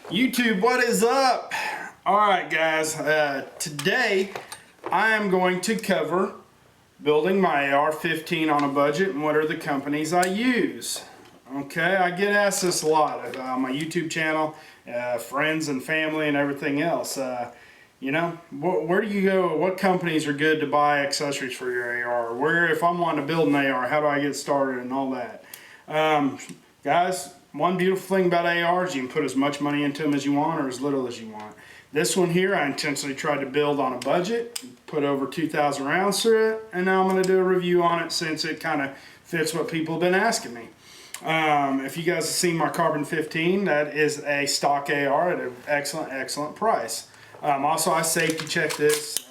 YouTube, what is up? Alright guys, today I am going to cover building my AR15 on a budget and what are the companies I use. Okay, I get asked this a lot on my YouTube channel, friends and family and everything else. You know, where do you go? What companies are good to buy accessories for your AR? Where, if I'm wanting to build an AR, how do I get started and all that? Guys, one beautiful thing about ARs, you can put as much money into them as you want or as little as you want. This one here, I intentionally tried to build on a budget, put over 2,000 rounds through it, and now I'm going to do a review on it since it kind of fits what people have been asking me. If you guys have seen my Carbon 15, that is a stock AR at an excellent price. Also, I safety check this.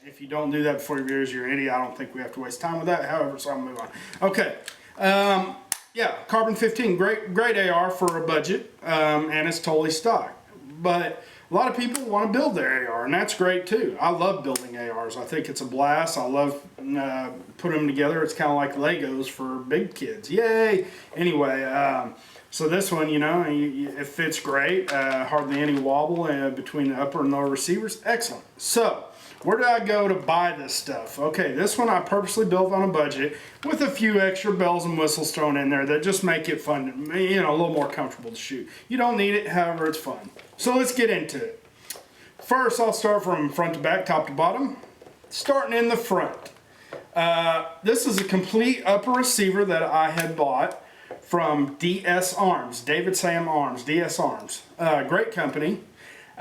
If you don't do that before your viewers, you're an idiot. I don't think we have to waste time with that. However, so I'm going to move on. Okay. Yeah, Carbon 15, great AR for a budget, and it's totally stock. But a lot of people want to build their AR, and that's great too. I love building ARs. I think it's a blast. I love putting them together. It's kind of like Legos for big kids. Yay! Anyway, so this one, you know, it fits great. Hardly any wobble between the upper and lower receivers. Excellent. So, where do I go to buy this stuff? Okay, this one I purposely built on a budget with a few extra bells and whistles thrown in there that just make it fun, you know, a little more comfortable to shoot. You don't need it, however, it's fun. So let's get into it. First, I'll start from front to back, top to bottom. Starting in the front. This is a complete upper receiver that I had bought from DS Arms, David Sam Arms, DS Arms. Great company.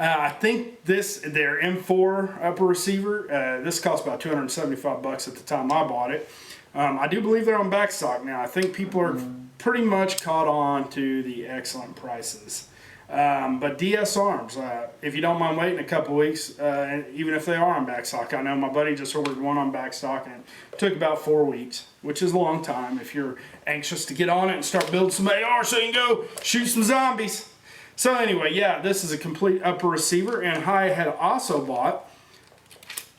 I think their M4 upper receiver, this cost about 275 bucks at the time I bought it. I do believe they're on back stock now. I think people are pretty much caught on to the excellent prices. But DS Arms, if you don't mind waiting a couple weeks, even if they are on back stock, I know my buddy just ordered one on back stock and it took about 4 weeks, which is a long time if you're anxious to get on it and start building some AR so you can go shoot some zombies. So anyway, yeah, this is a complete upper receiver, and I had also bought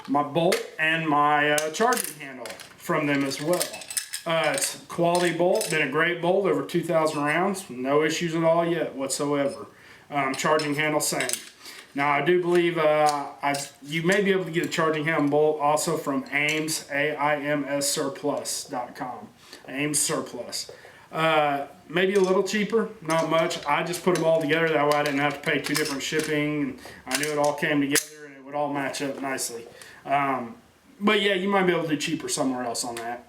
my bolt and my charging handle from them as well. It's a quality bolt, been a great bolt, over 2,000 rounds, no issues at all yet whatsoever. Charging handle, same. Now I do believe you may be able to get a charging handle bolt also from Ames, AIMSsurplus.com. Ames Surplus. Maybe a little cheaper, not much. I just put them all together, that way I didn't have to pay 2 different shipping. I knew it all came together and it would all match up nicely. But yeah, you might be able to do cheaper somewhere else on that.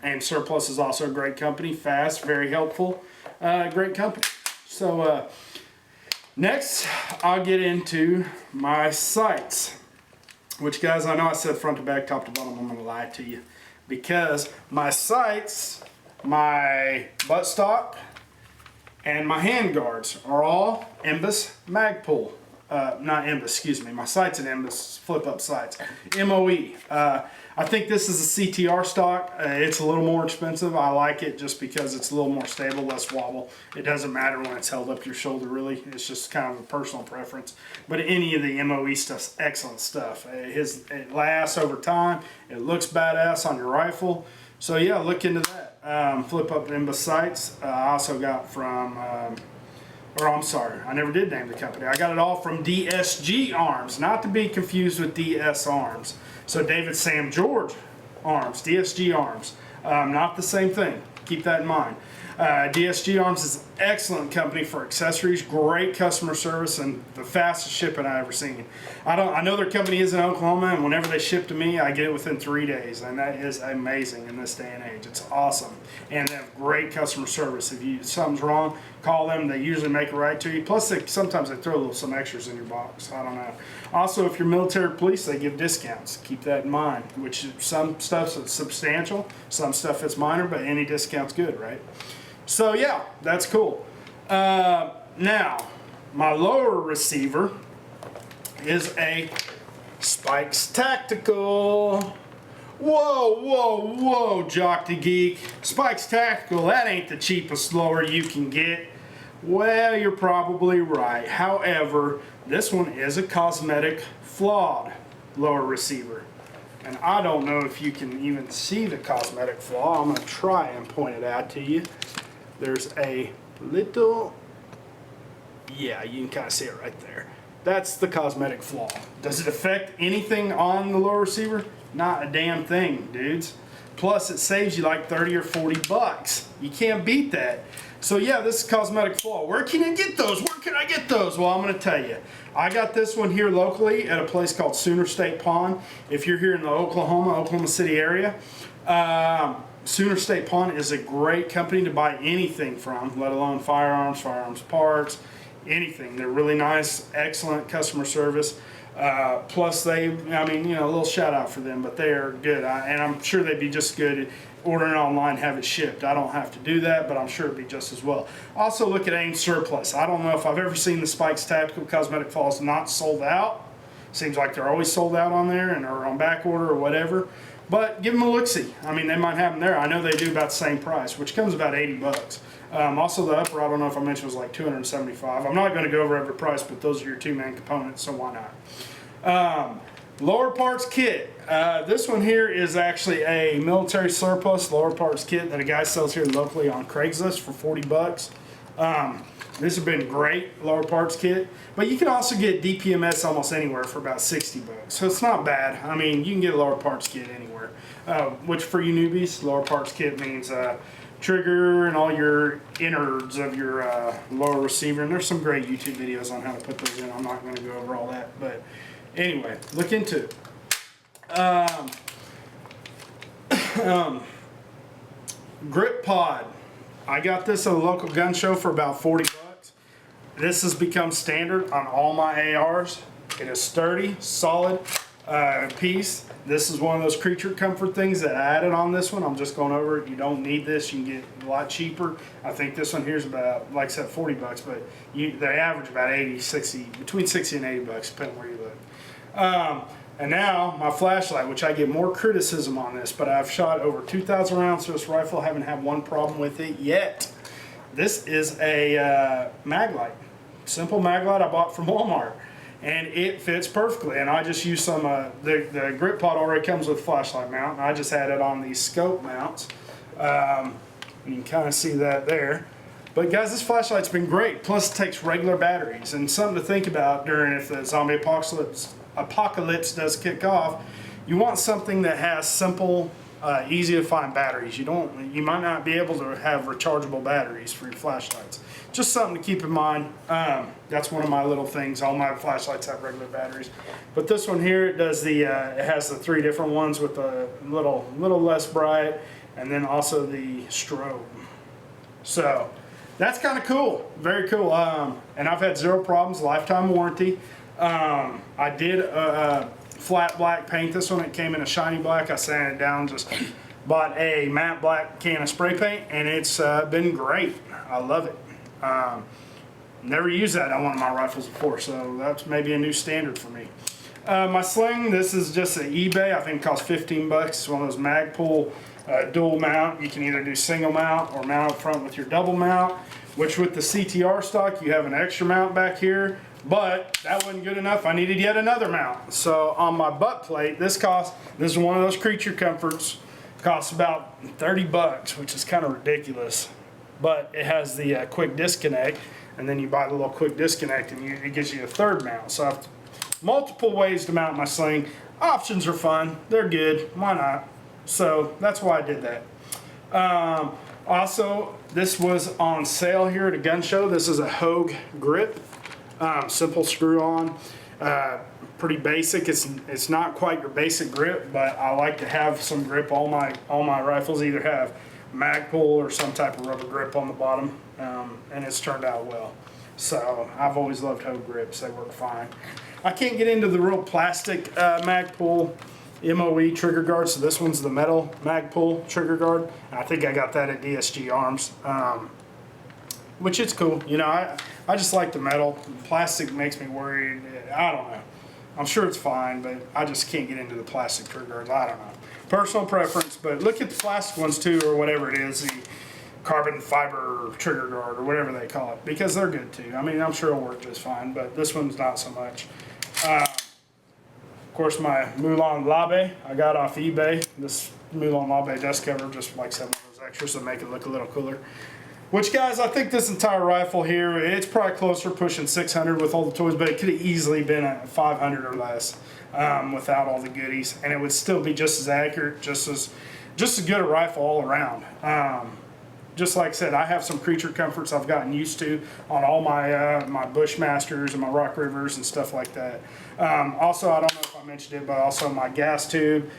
Ames Surplus is also a great company, fast, very helpful, great company. So next, I'll get into my sights, which, guys, I know I said front to back, top to bottom. I'm going to lie to you because my sights, my buttstock, and my hand guards are all Imbus Magpul. Not Imbus, excuse me. My sights and Imbus flip-up sights. MOE. I think this is a CTR stock. It's a little more expensive. I like it just because it's a little more stable, less wobble. It doesn't matter when it's held up your shoulder, really. It's just kind of a personal preference. But any of the MOE stuff's excellent stuff. It lasts over time. It looks badass on your rifle. So yeah, look into that. Flip up Imbus sights. I also got from, I'm sorry, I never did name the company. I got it all from Dsg Arms, not to be confused with DS Arms. So David Sam George Arms, Dsg Arms, not the same thing. Keep that in mind. Dsg Arms is an excellent company for accessories, great customer service, and the fastest shipping I've ever seen. I know their company is in Oklahoma, and whenever they ship to me, I get it within 3 days, and that is amazing in this day and age. It's awesome, and they have great customer service. If something's wrong, call them. They usually make it right to you. Plus, sometimes they throw some extras in your box. I don't know. Also, if you're military police, they give discounts. Keep that in mind. Which some stuff's substantial, some stuff is minor, but any discount's good, right? So yeah, that's cool. Now, my lower receiver is a Spikes Tactical. Whoa, Jock to Geek. Spikes Tactical, that ain't the cheapest lower you can get. Well, you're probably right. However, this one is a cosmetic flawed lower receiver. And I don't know if you can even see the cosmetic flaw. I'm going to try and point it out to you. There's a little Yeah, you can kind of see it right there. That's the cosmetic flaw. Does it affect anything on the lower receiver? Not a damn thing, dudes. Plus, it saves you like 30 or 40 bucks. You can't beat that. So yeah, this is cosmetic flaw. Where can I get those? Where can I get those? Well, I'm going to tell you. I got this one here locally at a place called Sooner State Pawn. If you're here in the Oklahoma City area, Sooner State Pawn is a great company to buy anything from, let alone firearms parts, anything. They're really nice, excellent customer service. Plus a little shout out for them, but they are good. And I'm sure they'd be just good ordering online, have it shipped. I don't have to do that, but I'm sure it'd be just as well. Also look at AIM Surplus. I don't know if I've ever seen the Spikes Tactical Cosmetic Flaws not sold out. Seems like they're always sold out on there and are on back order or whatever. But give them a look-see. I mean, they might have them there. I know they do about the same price, which comes about 80 bucks. Also the upper, I don't know if I mentioned, was like 275. I'm not going to go over every price, but those are your two main components, so why not? Lower parts kit. This one here is actually a military surplus lower parts kit that a guy sells here locally on Craigslist for 40 bucks. This has been great, lower parts kit. But you can also get DPMS almost anywhere for about 60 bucks. So it's not bad. I mean, you can get a lower parts kit anywhere. Which for you newbies, lower parts kit means trigger and all your innards of your lower receiver. And there's some great YouTube videos on how to put those in. I'm not going to go over all that. But anyway, look into it. Grip pod. I got this at a local gun show for about 40 bucks. This has become standard on all my ARs. It is sturdy, solid piece. This is one of those creature comfort things that I added on this one. I'm just going over it. You don't need this. You can get a lot cheaper. I think this one here is about, like I said, 40 bucks, but they average about 80, 60, between 60 and 80 bucks, depending where you look. And now my flashlight, which I get more criticism on this, but I've shot over 2,000 rounds to this rifle, haven't had one problem with it yet. This is a mag light, simple mag light I bought from Walmart, and it fits perfectly. And I just use some, the grip pod already comes with flashlight mount, and I just added on these scope mounts. You can kind of see that there. But guys, this flashlight's been great. Plus it takes regular batteries, and something to think about during if the zombie apocalypse does kick off. You want something that has simple, easy to find batteries. You might not be able to have rechargeable batteries for your flashlights. Just something to keep in mind. That's one of my little things. All my flashlights have regular batteries, but this one here, it does the it has the 3 different ones with a little less bright, and then also the strobe. So that's kind of cool, very cool. And I've had 0 problems, lifetime warranty. I did flat black paint this one. It came in a shiny black. I sanded it down, just bought a matte black can of spray paint, and it's been great. I love it. Never used that on one of my rifles before, so that's maybe a new standard for me. My sling, this is just an eBay. I think it costs 15 bucks. It's one of those Magpul dual mount. You can either do single mount or mount up front with your double mount, which with the CTR stock, you have an extra mount back here. But that wasn't good enough. I needed yet another mount. So on my butt plate, this is one of those creature comforts. Costs about 30 bucks, which is kind of ridiculous. But it has the quick disconnect, and then you buy the little quick disconnect, and it gives you a third mount. So I have multiple ways to mount my sling. Options are fun. They're good. Why not? So that's why I did that. Also, this was on sale here at a gun show. This is a Hoke Grip. Simple screw on, pretty basic. It's not quite your basic grip, but I like to have some grip. All my rifles either have Magpul or some type of rubber grip on the bottom, and it's turned out well. So I've always loved Hoke grips. They work fine. I can't get into the real plastic Magpul MOE trigger guard, so this one's the metal Magpul trigger guard. I think I got that at Dsg Arms. Which is cool. You know, I just like the metal. Plastic makes me worried. I don't know. I'm sure it's fine, but I just can't get into the plastic trigger. I don't know. Personal preference, but look at the plastic ones too, or whatever it is, the carbon fiber trigger guard, or whatever they call it, because they're good too. I mean, I'm sure it'll work just fine, but this one's not so much. Of course, my Moulin Labe I got off eBay. This Moulin Labe dust cover, just like some of those extras that make it look a little cooler. Which, guys, I think this entire rifle here, it's probably closer pushing 600 with all the toys, but it could have easily been at 500 or less without all the goodies, and it would still be just as accurate, just as good a rifle all around. Just like I said, I have some creature comforts I've gotten used to on all my my Bushmasters and my Rock Rivers and stuff like that. Also, I don't know if I mentioned it, but also my gas tube.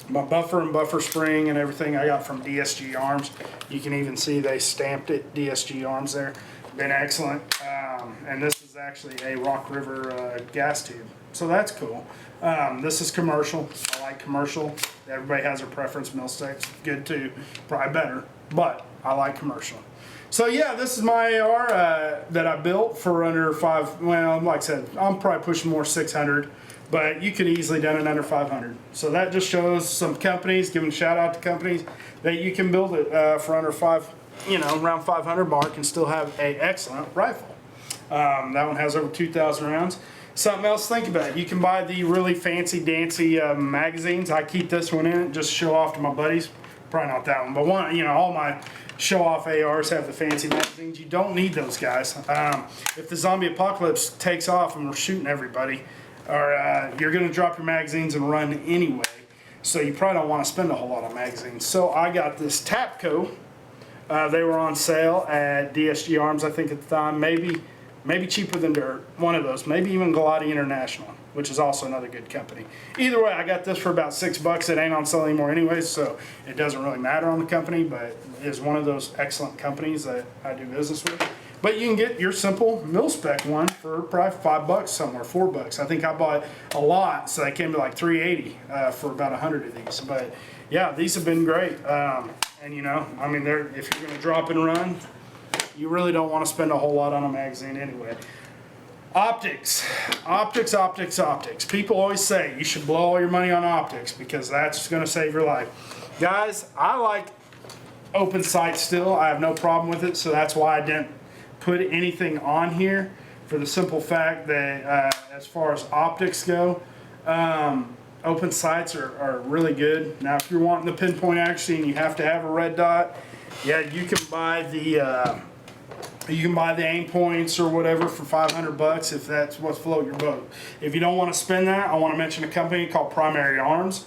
My buffer and buffer spring and everything I got from Dsg Arms. You can even see they stamped it, Dsg Arms there. Been excellent. And this is actually a Rock River gas tube. So that's cool. This is commercial. I like commercial. Everybody has their preference. Mil-Spec's good too. Probably better. But I like commercial. So yeah, this is my AR that I built for under well, like I said, I'm probably pushing more 600. But you could easily done it under 500. So that just shows some companies, giving a shout out to companies, that you can build it for under around 500 mark and still have an excellent rifle. That one has over 2,000 rounds. Something else to think about, you can buy the really fancy dancy magazines. I keep this one in it just to show off to my buddies. Probably not that one, but one, all my show off ARs have the fancy magazines. You don't need those, guys. If the zombie apocalypse takes off and we're shooting everybody, or you're going to drop your magazines and run anyway, so you probably don't want to spend a whole lot on magazines. So I got this Tapco. They were on sale at Dsg Arms, I think, at the time. Maybe cheaper than dirt. One of those. Maybe even Galati International, which is also another good company. Either way, I got this for about $6. It ain't on sale anymore anyways, so it doesn't really matter on the company, but it is one of those excellent companies that I do business with. But you can get your simple mil-spec one for probably $5 somewhere, $4. I think I bought a lot, so they came to like $3.80 for about 100 of these. But yeah, these have been great. And I mean, if you're going to drop and run, you really don't want to spend a whole lot on a magazine anyway. Optics. People always say you should blow all your money on optics because that's going to save your life. Guys, I like open sight still. I have no problem with it, so that's why I didn't put anything on here, for the simple fact that as far as optics go, open sights are really good. Now if you're wanting the pinpoint accuracy and you have to have a red dot, yeah, you can buy the aim points or whatever for $500 if that's what's floating your boat. If you don't want to spend that, I want to mention a company called Primary Arms,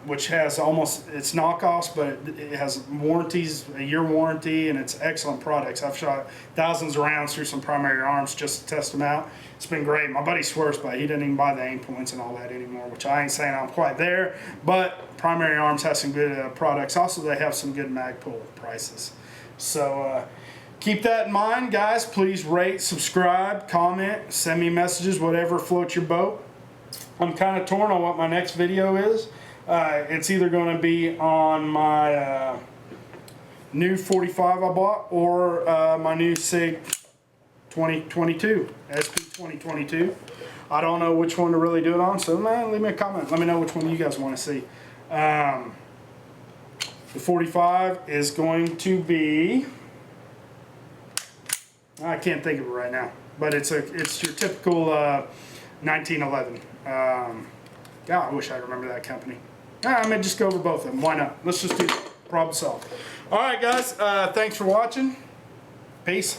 which has it's knockoffs, but it has warranties, a year warranty, and it's excellent products. I've shot thousands of rounds through some Primary Arms just to test them out. It's been great. My buddy swears by it. He doesn't even buy the aim points and all that anymore, which I ain't saying I'm quite there, but Primary Arms has some good products. Also, they have some good Magpul prices. So keep that in mind, guys. Please rate, subscribe, comment, send me messages, whatever floats your boat. I'm kind of torn on what my next video is. It's either going to be on my new 45 I bought or my new SIG 2022, SP 2022. I don't know which one to really do it on, so man, leave me a comment. Let me know which one you guys want to see. The 45 is going to be, I can't think of it right now, but it's your typical 1911. God, I wish I remember that company. I may just go over both of them. Why not? Let's just do it. Problem solved. All right, guys. Thanks for watching. Peace.